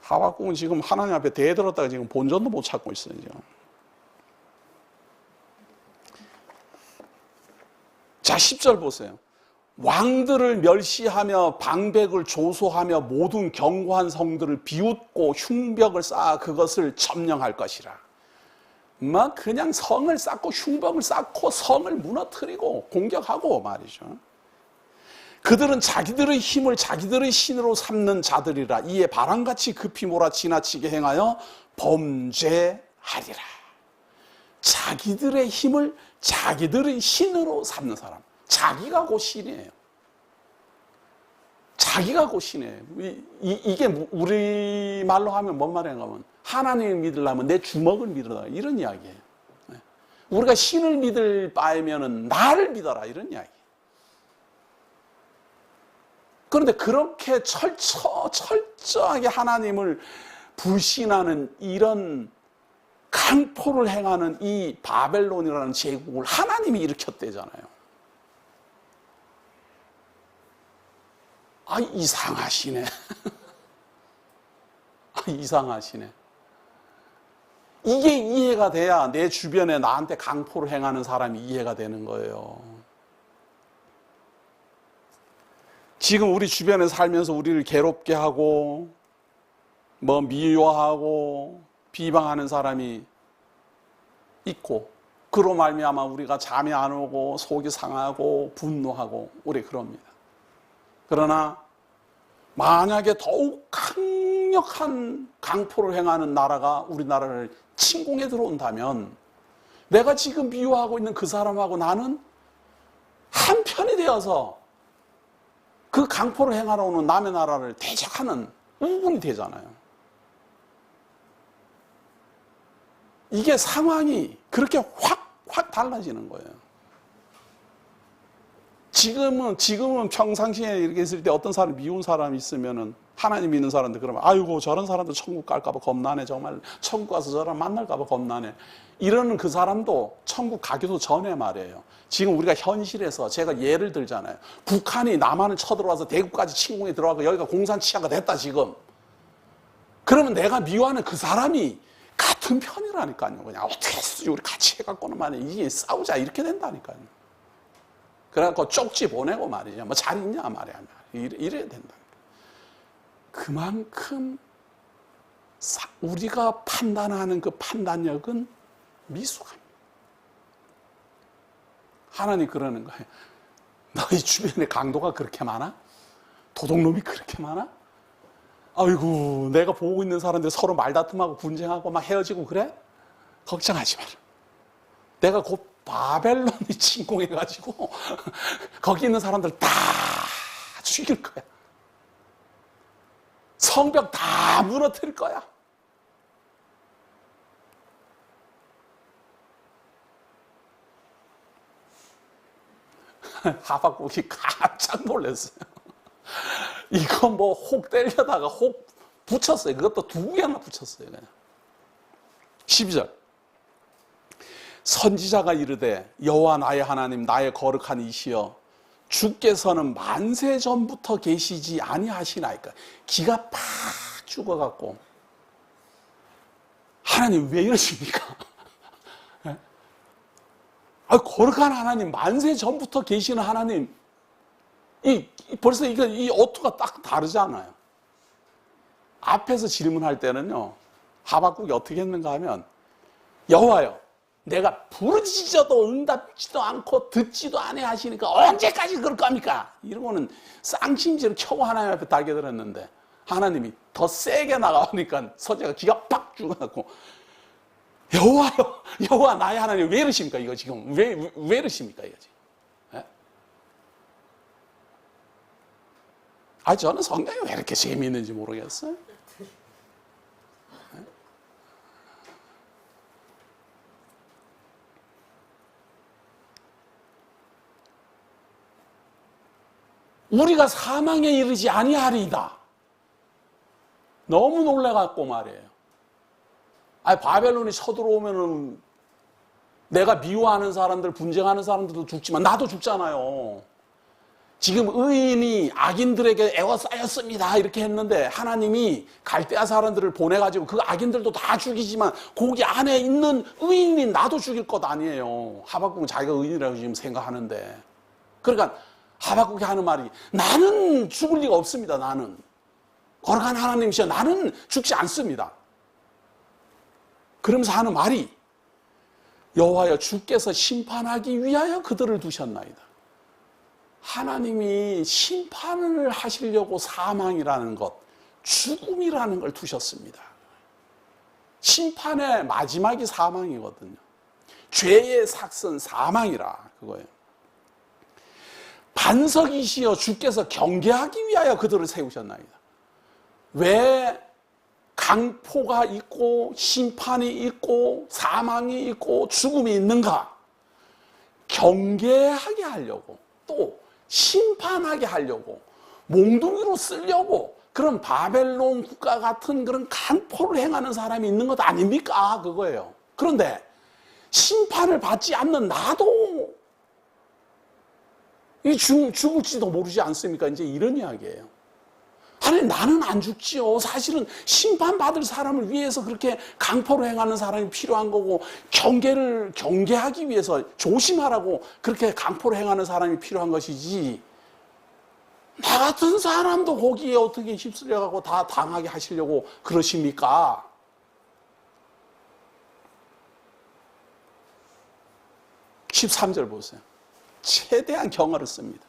Speaker 1: 하박국은 지금 하나님 앞에 대들었다가 지금 본전도 못 찾고 있어요. 지금. 자, 10절 보세요. 왕들을 멸시하며 방백을 조소하며 모든 견고한 성들을 비웃고 흉벽을 쌓아 그것을 점령할 것이라. 막 그냥 성을 쌓고 흉벽을 쌓고 성을 무너뜨리고 공격하고 말이죠. 그들은 자기들의 힘을 자기들의 신으로 삼는 자들이라. 이에 바람같이 급히 몰아 지나치게 행하여 범죄하리라. 자기들의 힘을 자기들의 신으로 삼는 사람. 자기가 곧 신이에요. 자기가 곧 신이에요. 이게 우리말로 하면 뭔 말인가 하면 하나님을 믿으려면 내 주먹을 믿어라. 이런 이야기예요. 우리가 신을 믿을 바에면 나를 믿어라. 이런 이야기. 그런데 그렇게 철저하게 하나님을 불신하는 이런 강포를 행하는 이 바벨론이라는 제국을 하나님이 일으켰대잖아요. 이상하시네. 이상하시네. 이게 이해가 돼야 내 주변에 나한테 강포를 행하는 사람이 이해가 되는 거예요. 지금 우리 주변에 살면서 우리를 괴롭게 하고 뭐 미워하고 비방하는 사람이 있고 그로 말미암아 우리가 잠이 안 오고 속이 상하고 분노하고 우리 그럽니다. 그러나 만약에 더욱 강력한 강포를 행하는 나라가 우리나라를 침공해 들어온다면 내가 지금 미워하고 있는 그 사람하고 나는 한편이 되어서 그 강포를 행하러 오는 남의 나라를 대적하는 우군이 되잖아요. 이게 상황이 그렇게 확 달라지는 거예요. 지금은 평상시에 이렇게 있을 때 어떤 사람 미운 사람이 있으면은 하나님 믿는 사람들 그러면 아이고 저런 사람들 천국 갈까 봐 겁나네. 정말 천국 가서 저런 만날까 봐 겁나네. 이러는 그 사람도 천국 가기도 전에 말이에요. 지금 우리가 현실에서 제가 예를 들잖아요. 북한이 남한을 쳐들어와서 대구까지 침공에 들어가고 여기가 공산치하가 됐다 지금. 그러면 내가 미워하는 그 사람이 같은 편이라니까요. 그냥 어떻게 했지 우리 같이 해갖고는 말이야. 이게 싸우자 이렇게 된다니까요. 그래갖고 쪽지 보내고 말이죠. 뭐 잘 있냐 말이야. 이래야 된다. 그만큼 우리가 판단하는 그 판단력은 미숙합니다. 하나님 그러는 거예요. 너희 주변에 강도가 그렇게 많아? 도둑놈이 그렇게 많아? 아이고 내가 보고 있는 사람들 서로 말다툼하고 분쟁하고 막 헤어지고 그래? 걱정하지 마라. 내가 곧 바벨론이 침공해가지고 거기 있는 사람들 다 죽일 거야. 성벽 다 무너뜨릴 거야. 하박국이 깜짝 놀랐어요. 이거 뭐 혹 때려다가 혹 붙였어요. 그것도 2개나 붙였어요. 그냥. 12절. 선지자가 이르되 여호와 나의 하나님 나의 거룩한 이시여 주께서는 만세 전부터 계시지 아니하시나이까. 기가 팍 죽어갖고 하나님 왜 이러십니까? 거룩한 하나님, 만세 전부터 계시는 하나님, 벌써 이 어투가 딱 다르잖아요. 앞에서 질문할 때는요, 하박국이 어떻게 했는가 하면, 여호와여, 내가 부르짖어도 응답지도 않고 듣지도 아니하시니까 언제까지 그럴 겁니까? 이러고는 쌍심지를 켜고 하나님 앞에 달겨들었는데, 하나님이 더 세게 나가니까 서재가 기가 팍 죽어갖고, 여호와요, 여호와 나의 하나님 왜 이러십니까? 이거 지금 왜 이러십니까? 이거 지금. 네? 저는 성경이 왜 이렇게 재미있는지 모르겠어요. 네? 우리가 사망에 이르지 아니하리이다. 너무 놀래갖고 말이에요. 바벨론이 쳐들어오면은 내가 미워하는 사람들, 분쟁하는 사람들도 죽지만 나도 죽잖아요. 지금 의인이 악인들에게 애워싸였습니다 이렇게 했는데 하나님이 갈대아 사람들을 보내가지고 그 악인들도 다 죽이지만 거기 안에 있는 의인이 나도 죽일 것 아니에요. 하박국은 자기가 의인이라고 지금 생각하는데. 그러니까 하박국이 하는 말이 나는 죽을 리가 없습니다. 나는 거룩한 하나님이시여 나는 죽지 않습니다. 그러면서 하는 말이 여호와여 주께서 심판하기 위하여 그들을 두셨나이다. 하나님이 심판을 하시려고 사망이라는 것, 죽음이라는 걸 두셨습니다. 심판의 마지막이 사망이거든요. 죄의 삭선 사망이라 그거예요. 반석이시여 주께서 경계하기 위하여 그들을 세우셨나이다. 왜 강포가 있고 심판이 있고 사망이 있고 죽음이 있는가? 경계하게 하려고 또 심판하게 하려고 몽둥이로 쓰려고 그런 바벨론 국가 같은 그런 강포를 행하는 사람이 있는 것 아닙니까? 그거예요. 그런데 심판을 받지 않는 나도 죽을지도 모르지 않습니까? 이제 이런 이야기예요. 아니 나는 안 죽지요. 사실은 심판받을 사람을 위해서 그렇게 강포로 행하는 사람이 필요한 거고 경계하기 위해서 조심하라고 그렇게 강포로 행하는 사람이 필요한 것이지 나 같은 사람도 거기에 어떻게 휩쓸려가고 다 당하게 하시려고 그러십니까? (13절) 보세요. 최대한 경어를 씁니다.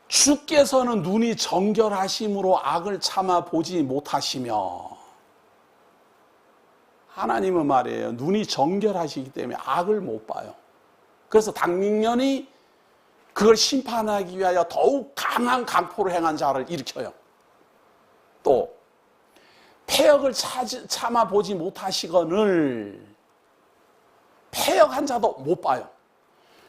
Speaker 1: 주께서는 눈이 정결하심으로 악을 참아 보지 못하시며 하나님은 말이에요. 눈이 정결하시기 때문에 악을 못 봐요. 그래서 당민년이 그걸 심판하기 위하여 더욱 강한 강포를 행한 자를 일으켜요. 또 패역을 참아 보지 못하시거늘 패역한 자도 못 봐요.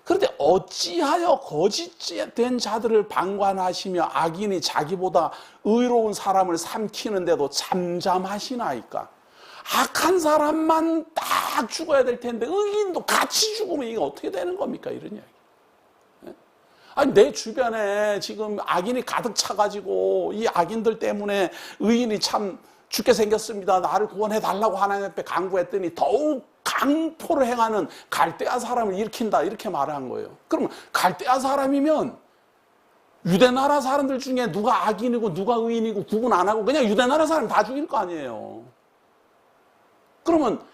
Speaker 1: 그런데 어찌하여 거짓된 자들을 방관하시며 악인이 자기보다 의로운 사람을 삼키는데도 잠잠하시나이까? 악한 사람만 딱 죽어야 될 텐데 의인도 같이 죽으면 이게 어떻게 되는 겁니까? 이런 이야기. 아니, 내 주변에 지금 악인이 가득 차가지고 이 악인들 때문에 의인이 참 죽게 생겼습니다. 나를 구원해 달라고 하나님 앞에 간구했더니 더욱 강포를 행하는 갈대아 사람을 일으킨다, 이렇게 말한 거예요. 그러면 갈대아 사람이면 유대 나라 사람들 중에 누가 악인이고 누가 의인이고 구분 안 하고 그냥 유대 나라 사람 다 죽일 거 아니에요. 그러면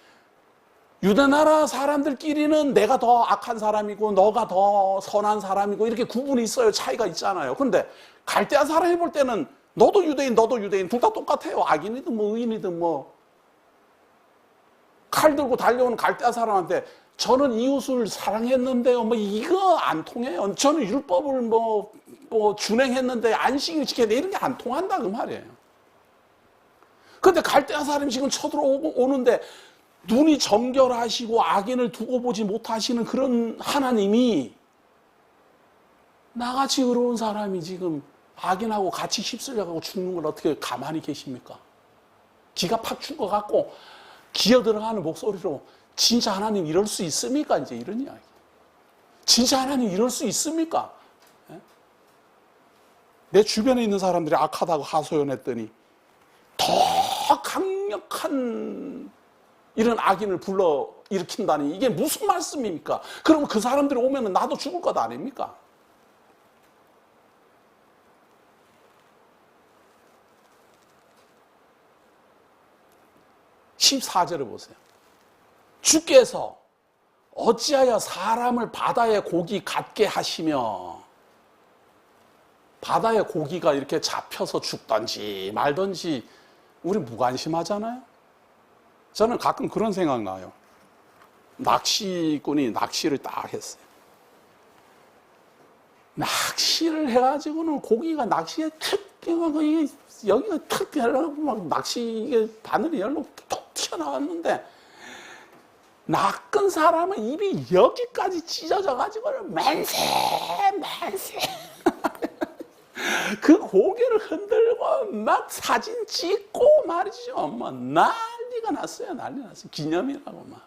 Speaker 1: 유대 나라 사람들끼리는 내가 더 악한 사람이고 너가 더 선한 사람이고 이렇게 구분이 있어요. 차이가 있잖아요. 그런데 갈대아 사람이 볼 때는 너도 유대인 너도 유대인 둘 다 똑같아요. 악인이든 뭐 의인이든 뭐. 칼 들고 달려오는 갈대아 사람한테 저는 이웃을 사랑했는데요. 뭐 이거 안 통해요. 저는 율법을 뭐 준행했는데 안식일 지켜야 돼. 이런 게 안 통한다 그 말이에요. 근데 갈대아 사람이 지금 쳐들어오는데 눈이 정결하시고 악인을 두고 보지 못하시는 그런 하나님이 나같이 의로운 사람이 지금 악인하고 같이 휩쓸려가고 죽는 걸 어떻게 가만히 계십니까? 기가 팍 춘 것 같고 기어 들어가는 목소리로 진짜 하나님 이럴 수 있습니까? 이제 이런 이야기. 진짜 하나님 이럴 수 있습니까? 내 주변에 있는 사람들이 악하다고 하소연했더니 더 강력한 이런 악인을 불러 일으킨다니 이게 무슨 말씀입니까? 그러면 그 사람들이 오면 나도 죽을 것 아닙니까? (14절을) 보세요. 주께서 어찌하여 사람을 바다의 고기 같게 하시며, 바다의 고기가 이렇게 잡혀서 죽던지 말던지 우리 무관심하잖아요. 저는 가끔 그런 생각 나요. 낚시꾼이 낚시를 딱 했어요. 낚시를 해가지고는 고기가 낚시에 툭 여기가 툭 열려고 막 낚시 이게 바늘이 열로 툭 튀어나왔는데 낚은 사람은 입이 여기까지 찢어져 가지고 만세 그 고개를 흔들고 막 사진 찍고 말이죠. 뭐 난리가 났어요. 난리 났어요. 기념이라고 막.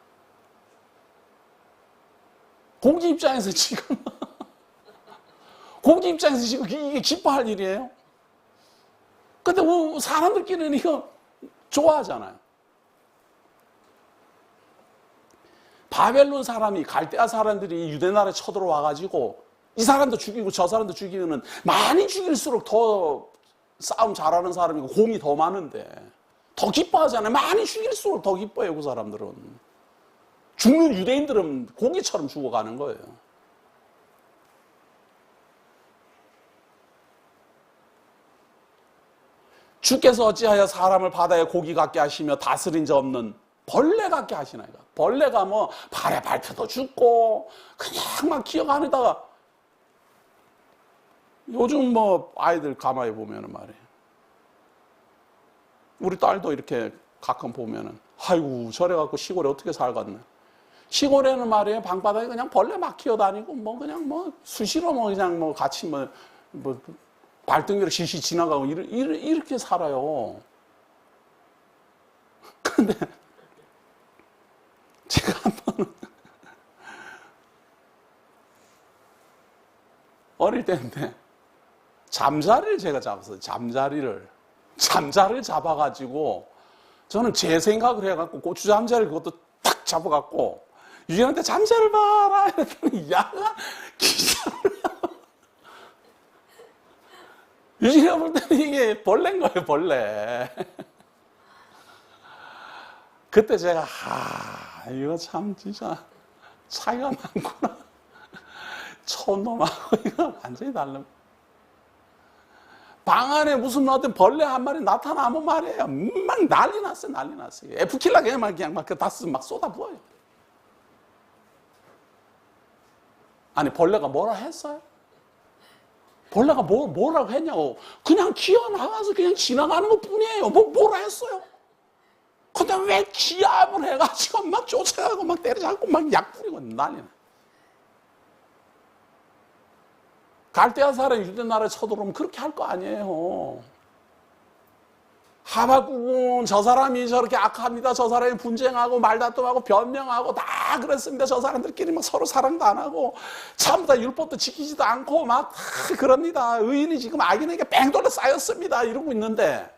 Speaker 1: 고기 입장에서 지금 고기 입장에서 지금 이게 기뻐할 일이에요. 근데 사람들끼리는 이거 좋아하잖아요. 바벨론 사람이 갈대아 사람들이 유대 나라에 쳐들어와가지고 이 사람도 죽이고 저 사람도 죽이면은 많이 죽일수록 더 싸움 잘하는 사람이고 공이 더 많은데 더 기뻐하잖아요. 많이 죽일수록 더 기뻐해요. 그 사람들은. 죽는 유대인들은 고기처럼 죽어가는 거예요. 주께서 어찌하여 사람을 바다의 고기 같게 하시며 다스린 자 없는 벌레 같게 하시나이까? 벌레가 뭐 발에 밟혀도 죽고 그냥 막 기어가다가 요즘 뭐 아이들 가만히 보면은 말이에요. 우리 딸도 이렇게 가끔 보면은 아이고 저래갖고 시골에 어떻게 살겠네. 시골에는 말이에요. 방바닥에 그냥 벌레 막 기어다니고 뭐 그냥 뭐 수시로 뭐 그냥 뭐 같이 뭐 발등기로 실시 지나가고 이렇게 살아요. 근데 제가 한번 어릴 때인데 잠자리를 제가 잡았어요. 잠자리를 잡아가지고 저는 제 생각을 해갖고 고추 잠자리를 그것도 딱 잡아갖고 유진한테 잠자리를 봐라 이랬더니 야가 기절을 유진이가 볼 때는 이게 벌레인 거예요. 벌레. 그때 제가 이거 참 진짜 차이가 많구나. 촌놈하고 이거 완전히 다른. 방 안에 무슨 어떤 벌레 한 마리 나타나면 말이에요. 막 난리 났어요. 난리 났어요. F킬러 그냥 막 다스 막 쏟아부어요. 아니 벌레가 뭐라 했어요? 벌레가 뭐라고 했냐고. 그냥 기어나가서 그냥 지나가는 것 뿐이에요. 뭐라 했어요? 근데 왜 기압을 해가지고 막 쫓아가고 막 때려잡고 막 약 뿌리고 난리나. 갈대아 사람이 유대 나라에 쳐들어오면 그렇게 할 거 아니에요. 하박국은 저 사람이 저렇게 악합니다. 저 사람이 분쟁하고 말다툼하고 변명하고 다 그랬습니다. 저 사람들끼리 막 서로 사랑도 안 하고 전부 다 율법도 지키지도 않고 막 다 그럽니다. 의인이 지금 악인에게 뺑돌려 쌓였습니다. 이러고 있는데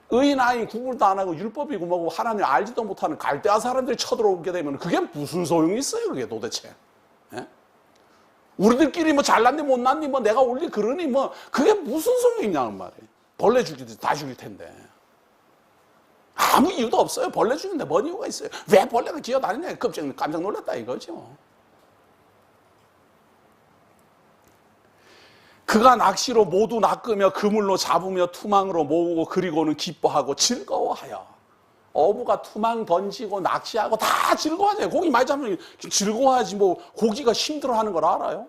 Speaker 1: 의인 아인 구분도 안 하고 율법이고 뭐고 하나님 알지도 못하는 갈대아 사람들이 쳐들어오게 되면 그게 무슨 소용이 있어요? 그게 도대체. 예? 우리들끼리 뭐 잘났니 못났니 뭐 내가 올리 그러니 뭐 그게 무슨 소용이 있냐는 말이에요. 벌레 죽이듯이 다 죽일 텐데. 아무 이유도 없어요. 벌레 죽이는데 뭔 이유가 있어요? 왜 벌레가 기어다니냐? 깜짝 놀랐다 이거죠. 그가 낚시로 모두 낚으며 그물로 잡으며 투망으로 모으고 그리고는 기뻐하고 즐거워하여. 어부가 투망 던지고 낚시하고 다 즐거워하잖아요. 고기 많이 잡으면 즐거워하지 뭐 고기가 힘들어하는 걸 알아요?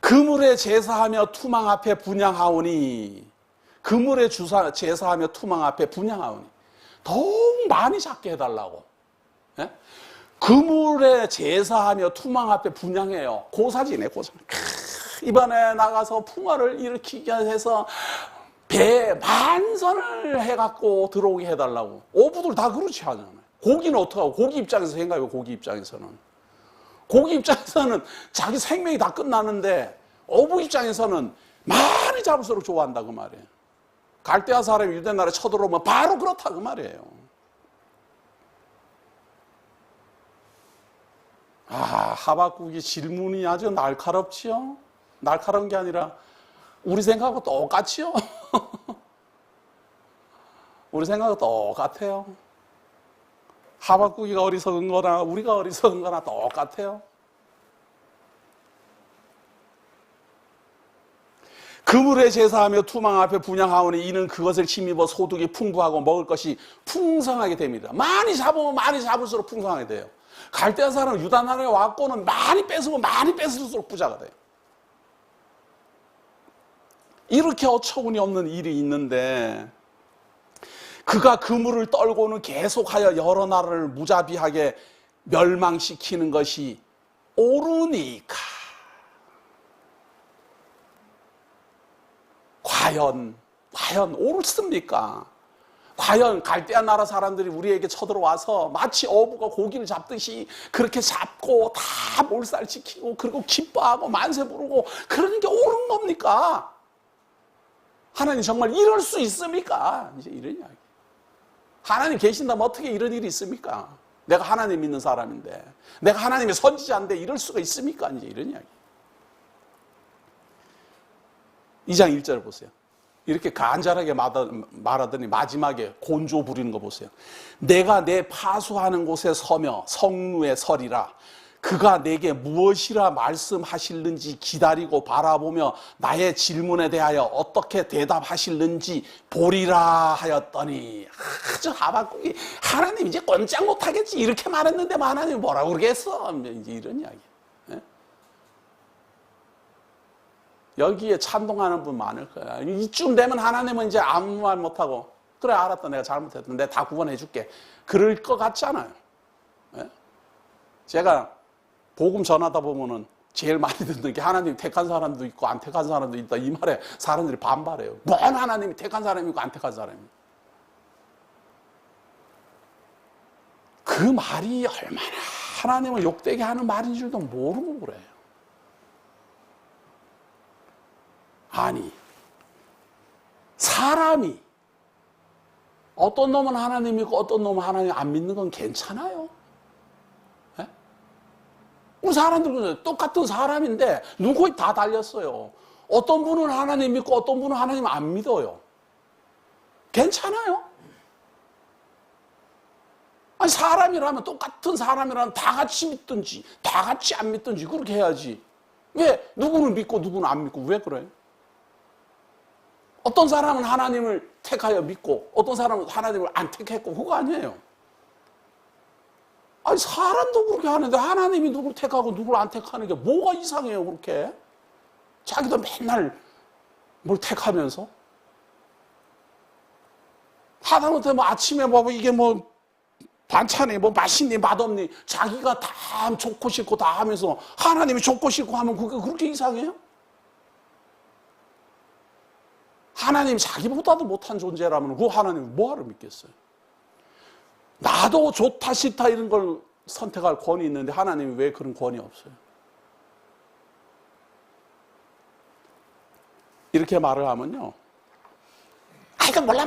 Speaker 1: 그물에 제사하며 투망 앞에 분향하오니 그물에 제사하며 투망 앞에 분향하오니 더욱 많이 잡게 해달라고. 예? 그물에 제사하며 투망 앞에 분향해요. 고사지네 고사. 이번에 나가서 풍어를 일으키게 해서 배에 만선을 해갖고 들어오게 해달라고. 어부들 다 그렇지 않아요. 고기는 어떡하고 고기 입장에서 생각해요. 고기 입장에서는. 고기 입장에서는 자기 생명이 다 끝나는데 어부 입장에서는 많이 잡을수록 좋아한다 그 말이에요. 갈대아 사람이 유대 나라에 쳐들어오면 바로 그렇다 그 말이에요. 하박국이 질문이 아주 날카롭지요. 날카로운 게 아니라 우리 생각하고 똑같지요. 우리 생각하고 똑같아요. 하박국이가 어리석은 거나 우리가 어리석은 거나 똑같아요. 그물에 제사하며 투망 앞에 분향하오니 이는 그것을 힘입어 소득이 풍부하고 먹을 것이 풍성하게 됩니다. 많이 잡으면 많이 잡을수록 풍성하게 돼요. 갈대아 사람은 유다 나라에 왔고는 많이 뺏으면 많이 뺏을수록 부자가 돼요. 이렇게 어처구니 없는 일이 있는데 그가 그물을 떨고는 계속하여 여러 나라를 무자비하게 멸망시키는 것이 옳으니까. 과연 옳습니까? 과연 갈대아 나라 사람들이 우리에게 쳐들어와서 마치 어부가 고기를 잡듯이 그렇게 잡고 다 몰살시키고 그리고 기뻐하고 만세 부르고 그러는 게 옳은 겁니까? 하나님 정말 이럴 수 있습니까? 이제 이런 이야기. 하나님 계신다면 어떻게 이런 일이 있습니까? 내가 하나님 믿는 사람인데 내가 하나님의 선지자인데 이럴 수가 있습니까? 이제 이런 이야기. 2장 1절 보세요. 이렇게 간절하게 말하더니 마지막에 곤조 부리는 거 보세요. 내가 내 파수하는 곳에 서며 성루에 서리라. 그가 내게 무엇이라 말씀하실는지 기다리고 바라보며 나의 질문에 대하여 어떻게 대답하실는지 보리라 하였더니 아주 하박국이 하나님 이제 꼼짝 못하겠지 이렇게 말했는데 하나님이 뭐라고 그러겠어? 이제 이런 이야기. 여기에 찬동하는 분 많을 거야. 이쯤 되면 하나님은 이제 아무 말 못하고 그래 알았다 내가 잘못했다 내가 다 구원해 줄게 그럴 것 같잖아요. 제가 복음 전하다 보면은 제일 많이 듣는 게 하나님이 택한 사람도 있고 안 택한 사람도 있다 이 말에 사람들이 반발해요. 뭔 하나님이 택한 사람이 있고 안 택한 사람이 그 말이 얼마나 하나님을 욕되게 하는 말인 줄도 모르고 그래요. 아니 사람이 어떤 놈은 하나님 믿고 어떤 놈은 하나님 안 믿는 건 괜찮아요. 네? 우리 사람들은 똑같은 사람인데 눈코입 다 달렸어요. 어떤 분은 하나님 믿고 어떤 분은 하나님 안 믿어요. 괜찮아요. 아니 사람이라면 똑같은 사람이라면 다 같이 믿든지 다 같이 안 믿든지 그렇게 해야지. 왜 누구는 믿고 누구는 안 믿고 왜 그래요? 어떤 사람은 하나님을 택하여 믿고 어떤 사람은 하나님을 안 택했고 그거 아니에요. 아니 사람도 그렇게 하는데 하나님이 누구를 택하고 누구를 안 택하는 게 뭐가 이상해요 그렇게? 자기도 맨날 뭘 택하면서 하다못해 뭐 아침에 뭐 이게 뭐 반찬에 뭐 맛있니 맛없니 자기가 다 좋고 싫고 다 하면서 하나님이 좋고 싫고 하면 그게 그렇게 이상해요? 하나님이 자기보다도 못한 존재라면 그 하나님이 뭐하러 믿겠어요? 나도 좋다 싫다 이런 걸 선택할 권위 있는데 하나님이 왜 그런 권위 없어요? 이렇게 말을 하면요, 이거 몰라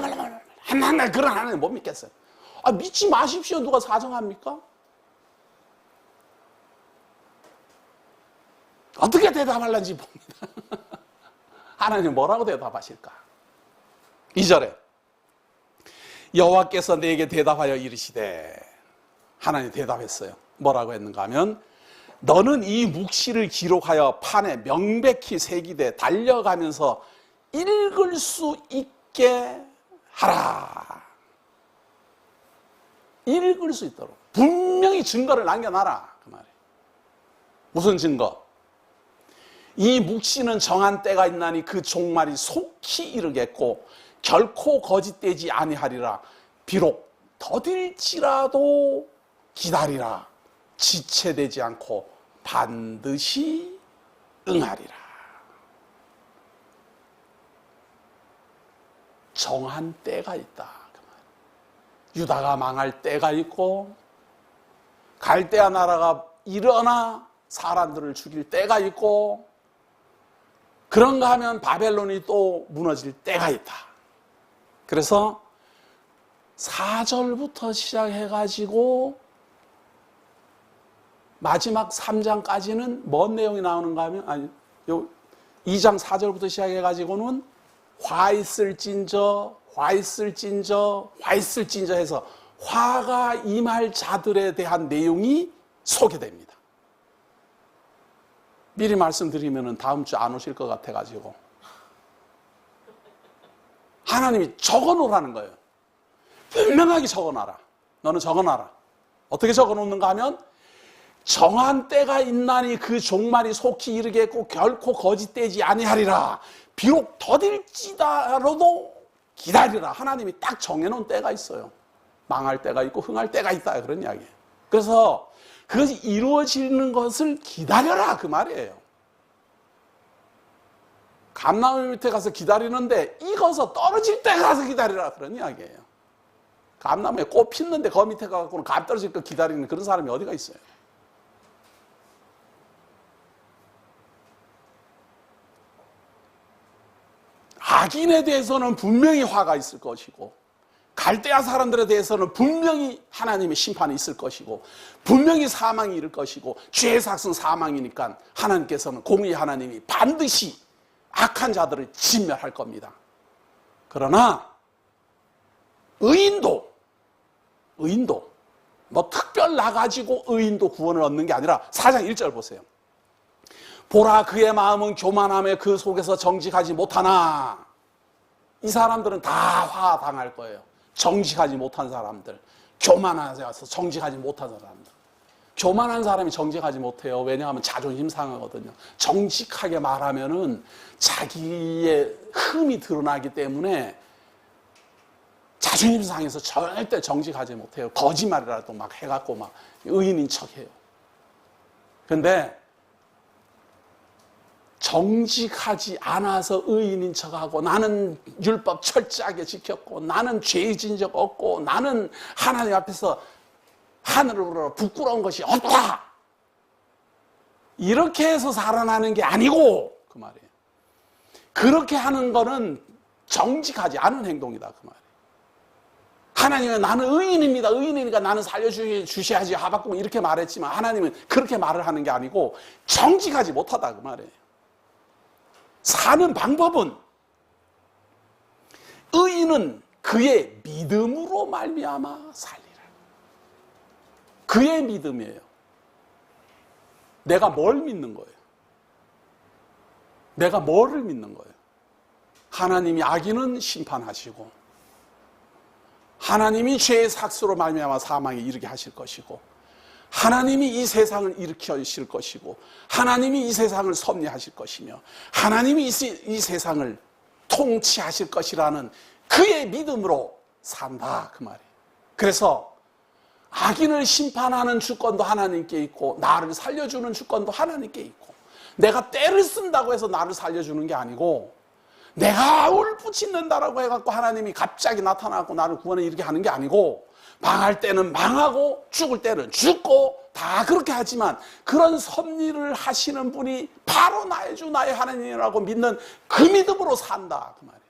Speaker 1: 하나님 그런 하나님 못 믿겠어요. 믿지 마십시오. 누가 사정합니까? 어떻게 대답하려는지 봅니다. 하나님 뭐라고 대답하실까? 2절에 여호와께서 내게 대답하여 이르시되, 하나님 대답했어요. 뭐라고 했는가 하면, 너는 이 묵시를 기록하여 판에 명백히 새기되 달려가면서 읽을 수 있게 하라. 읽을 수 있도록 분명히 증거를 남겨놔라, 그 말이에요. 무슨 증거? 이 묵시는 정한 때가 있나니 그 종말이 속히 이르겠고 결코 거짓되지 아니하리라. 비록 더딜지라도 기다리라. 지체되지 않고 반드시 응하리라. 정한 때가 있다. 유다가 망할 때가 있고 갈대아 나라가 일어나 사람들을 죽일 때가 있고, 그런가 하면 바벨론이 또 무너질 때가 있다. 그래서 4절부터 시작해가지고 마지막 3장까지는 뭔 내용이 나오는가 하면, 2장 4절부터 시작해가지고는 화 있을진저 해서 화가 임할 자들에 대한 내용이 소개됩니다. 미리 말씀드리면 다음 주 안 오실 것 같아가지고 하나님이 적어놓으라는 거예요. 분명하게 적어놔라. 너는 적어놔라. 어떻게 적어놓는가 하면, 정한 때가 있나니 그 종말이 속히 이르겠고 결코 거짓되지 아니하리라. 비록 더딜지라도 기다리라. 하나님이 딱 정해놓은 때가 있어요. 망할 때가 있고 흥할 때가 있다, 그런 이야기예요. 그래서 그것이 이루어지는 것을 기다려라, 그 말이에요. 감나무 밑에 가서 기다리는데 익어서 떨어질 때 가서 기다리라, 그런 이야기예요. 감나무에 꽃 피는데 그 밑에 가서는 감 떨어질 거 기다리는 그런 사람이 어디가 있어요? 악인에 대해서는 분명히 화가 있을 것이고, 갈대아 사람들에 대해서는 분명히 하나님의 심판이 있을 것이고, 분명히 사망이 이를 것이고, 죄의 삭은 사망이니까 하나님께서는, 공의 하나님이 반드시 악한 자들을 진멸할 겁니다. 그러나 의인도 뭐 특별 나가지고 의인도 구원을 얻는 게 아니라 4장 1절 보세요. 보라, 그의 마음은 교만함에 그 속에서 정직하지 못하나. 이 사람들은 다 화당할 거예요. 정직하지 못한 사람들, 교만해서 정직하지 못한 사람들. 교만한 사람이 정직하지 못해요. 왜냐하면 자존심 상하거든요. 정직하게 말하면은 자기의 흠이 드러나기 때문에 자존심 상해서 절대 정직하지 못해요. 거짓말이라도 막 해갖고 막 의인인 척해요. 근데 정직하지 않아서 의인인 척하고, 나는 율법 철저하게 지켰고, 나는 죄 지은 적 없고, 나는 하나님 앞에서 하늘으로 부끄러운 것이 없다, 이렇게 해서 살아나는 게 아니고, 그 말이에요. 그렇게 하는 거는 정직하지 않은 행동이다, 그 말이에요. 하나님은 나는 의인입니다, 의인이니까 나는 살려주셔야지 하박국 이렇게 말했지만, 하나님은 그렇게 말을 하는 게 아니고 정직하지 못하다, 그 말이에요. 사는 방법은, 의인은 그의 믿음으로 말미암아 살리라. 그의 믿음이에요. 내가 뭘 믿는 거예요? 내가 뭐를 믿는 거예요? 하나님이 악인은 심판하시고, 하나님이 죄의 삭수로 말미암아 사망에 이르게 하실 것이고, 하나님이 이 세상을 일으키실 것이고, 하나님이 이 세상을 섭리하실 것이며, 하나님이 이 세상을 통치하실 것이라는 그의 믿음으로 산다, 그 말이에요. 그래서 악인을 심판하는 주권도 하나님께 있고 나를 살려주는 주권도 하나님께 있고 내가 때를 쓴다고 해서 나를 살려주는 게 아니고 내가 울부짖는다라고 해갖고 하나님이 갑자기 나타나고 나를 구원해 이렇게 하는 게 아니고 망할 때는 망하고 죽을 때는 죽고 다 그렇게 하지만 그런 섭리를 하시는 분이 바로 나의 주 나의 하나님이라고 믿는 그 믿음으로 산다 그 말이에요.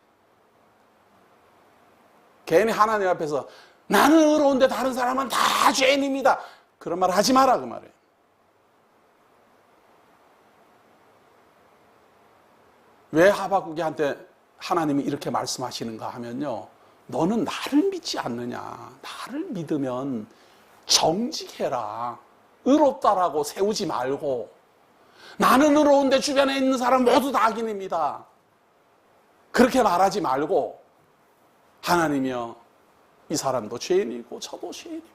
Speaker 1: 괜히 하나님 앞에서 나는 의로운데 다른 사람은 다 죄인입니다 그런 말 하지 마라 그 말이에요. 왜 하박국이한테 하나님이 이렇게 말씀하시는가 하면요, 너는 나를 믿지 않느냐, 나를 믿으면 정직해라, 의롭다라고 세우지 말고 나는 의로운데 주변에 있는 사람 모두 다 악인입니다 그렇게 말하지 말고 하나님이여 이 사람도 죄인이고 저도 죄인입니다.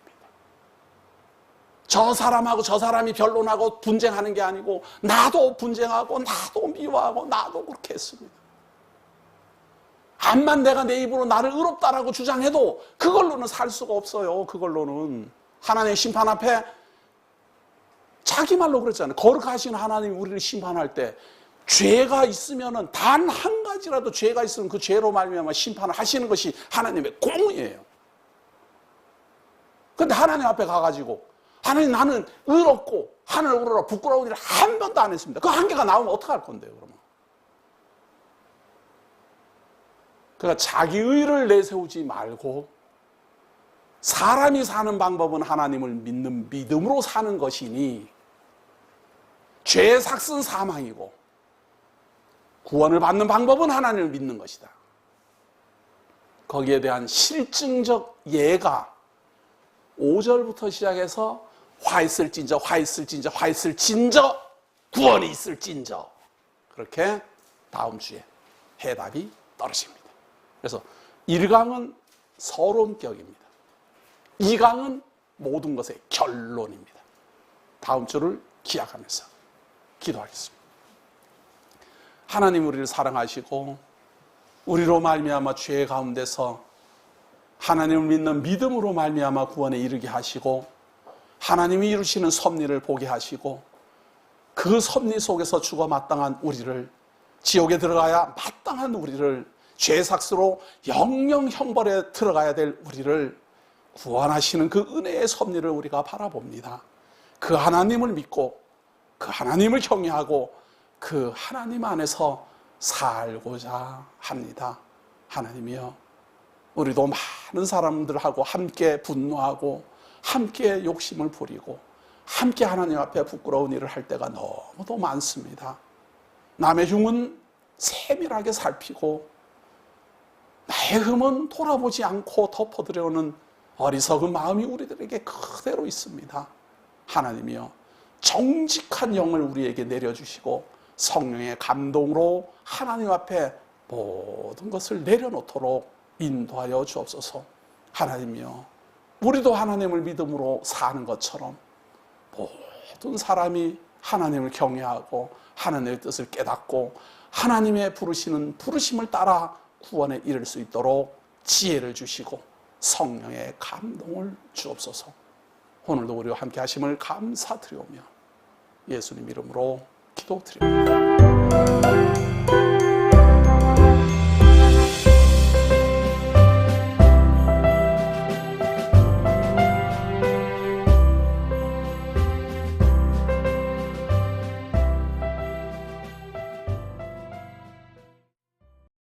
Speaker 1: 저 사람하고 저 사람이 변론하고 분쟁하는 게 아니고 나도 분쟁하고 나도 미워하고 나도 그렇게 했습니다. 암만 내가 내 입으로 나를 의롭다라고 주장해도 그걸로는 살 수가 없어요. 그걸로는 하나님의 심판 앞에 자기 말로 그랬잖아요. 거룩하신 하나님이 우리를 심판할 때 죄가 있으면은 단 한 가지라도 죄가 있으면 그 죄로 말미암아 심판을 하시는 것이 하나님의 공의예요. 근데 하나님 앞에 가가지고 하나님 나는 의롭고 하늘 우러러 부끄러운 일을 한 번도 안 했습니다. 그 한계가 나오면 어떡할 건데요 그러면? 그러니까 자기 의를 내세우지 말고 사람이 사는 방법은 하나님을 믿는 믿음으로 사는 것이니 죄의 삭은 사망이고 구원을 받는 방법은 하나님을 믿는 것이다. 거기에 대한 실증적 예가 5절부터 시작해서 화 있을진저 화 있을진저 화 있을진저 구원이 있을진저 그렇게 다음 주에 해답이 떨어집니다. 그래서 1강은 서론격입니다. 2강은 모든 것의 결론입니다. 다음 주를 기약하면서 기도하겠습니다. 하나님 우리를 사랑하시고 우리로 말미암아 죄 가운데서 하나님을 믿는 믿음으로 말미암아 구원에 이르게 하시고 하나님이 이루시는 섭리를 보게 하시고 그 섭리 속에서 죽어 마땅한 우리를 지옥에 들어가야 마땅한 우리를 죄 삭스로 영영 형벌에 들어가야 될 우리를 구원하시는 그 은혜의 섭리를 우리가 바라봅니다. 그 하나님을 믿고 그 하나님을 경외하고 그 하나님 안에서 살고자 합니다. 하나님이여 우리도 많은 사람들하고 함께 분노하고 함께 욕심을 부리고 함께 하나님 앞에 부끄러운 일을 할 때가 너무도 많습니다. 남의 흉은 세밀하게 살피고 나의 흠은 돌아보지 않고 덮어두려는 어리석은 마음이 우리들에게 그대로 있습니다. 하나님이여 정직한 영을 우리에게 내려주시고 성령의 감동으로 하나님 앞에 모든 것을 내려놓도록 인도하여 주옵소서. 하나님이여 우리도 하나님을 믿음으로 사는 것처럼 모든 사람이 하나님을 경외하고 하나님의 뜻을 깨닫고 하나님의 부르시는 부르심을 따라 구원에 이를 수 있도록 지혜를 주시고 성령의 감동을 주옵소서. 오늘도 우리와 함께 하심을 감사드리오며 예수님 이름으로 기도드립니다.